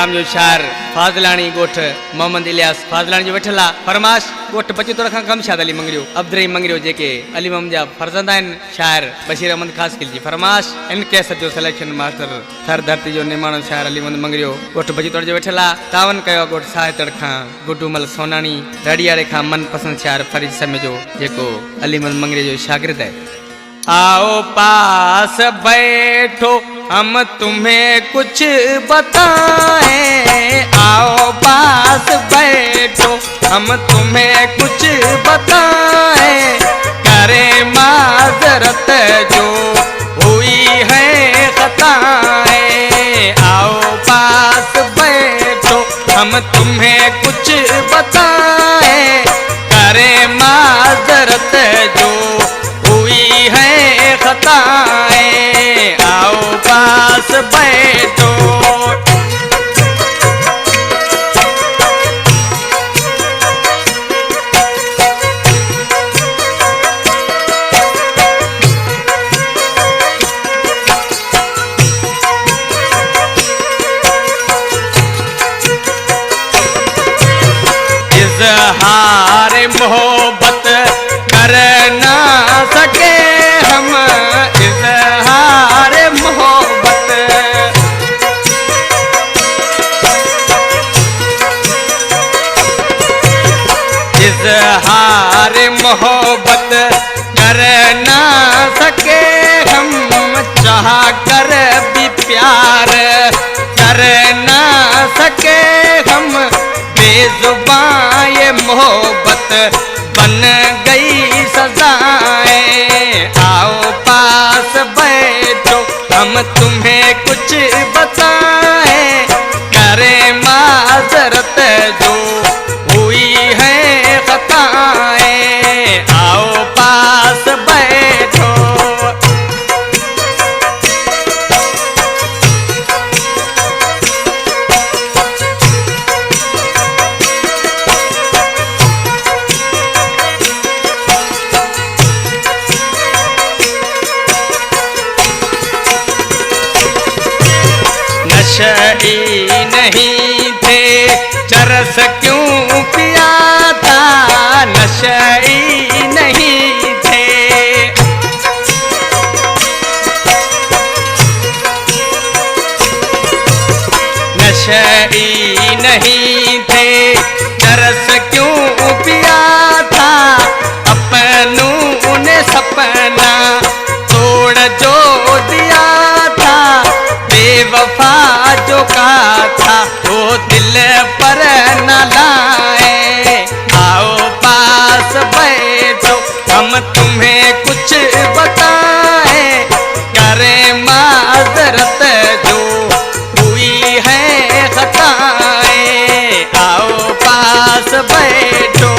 नाम जो शार फाज़लानी गोठ मोहम्मद इलियास फाज़लानी जो वेठला फरमाश गोठ बच्चो तोड़ खां कम शाद अली मंगरियो अब्दुल मंगरियो जेके अली मोहम्मद जा फरजंद आइन शायर बशीर अहमद खास किल जी फरमाश इनके सजो सिलेक्शन मास्टर थर धरती जो निमाणो शायर अली मोहम्मद मंगरियो गोठ बच्चो तोड़ जो वेठला तावन कयो गोठ साहित्य खां गुडूमल सोनानी रड़ियारे खां मन पसंद शायर फरीद समय जो जेको अली मोहम्मद मंगरियो जो शागिर्द है। आओ पास बैठो हम तुम्हें कुछ बताएं, आओ पास बैठो हम तुम्हें कुछ बताएं, करें माजरत जो हुई है खताएं। आओ पास बैठो हम तुम्हें कुछ बताएं, करें माजरत जो हुई है खताएं। आओ पास बैठो इज़हार मोहब्बत कर ना सके हम, इज़हार मोहब्बत इज़हार मोहब्बत कर ना सके हम, चाह कर भी प्यार कर ना सके हम, बेजुबां ये मोहब्बत बन गई सजाएं। आओ पास बैठो हम तुम्हें कुछ बताएं, करें माजरत जो हुई है खताएं। आओ पास बैठो नशे नहीं थे चरस क्यों पिया था, नशे नहीं थे नशे नहीं थे चरस क्यों पिया था, अपनों ने सपना तोड़ जो दिया था, बेवफा जो का था वो दिल पर न लाए। आओ पास बैठो हम तुम्हें कुछ बताएं, करें माजरत जो हुई है खताएं। आओ पास बैठो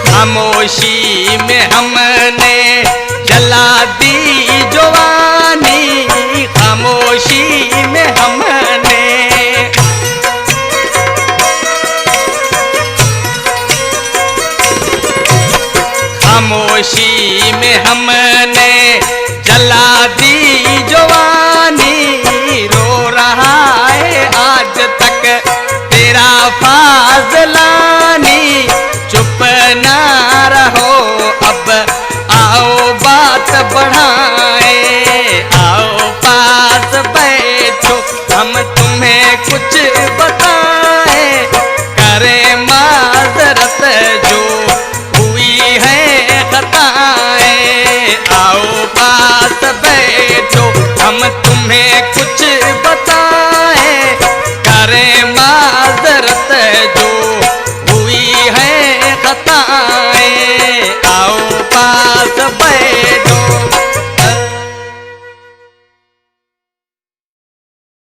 खामोशी में हमने जला दी जवानी, खामोशी में हमने खामोशी में हमने जला दी जवानी, रो रहा है आज तक तेरा फाज़लानी, चुप ना रहो अब आओ बात बढ़ाए। आओ पास बैठो हम तुम्हें कुछ बताएं, करें माजरत जो हुई है खताएं। आओ पास बैठो हम तुम्हें कुछ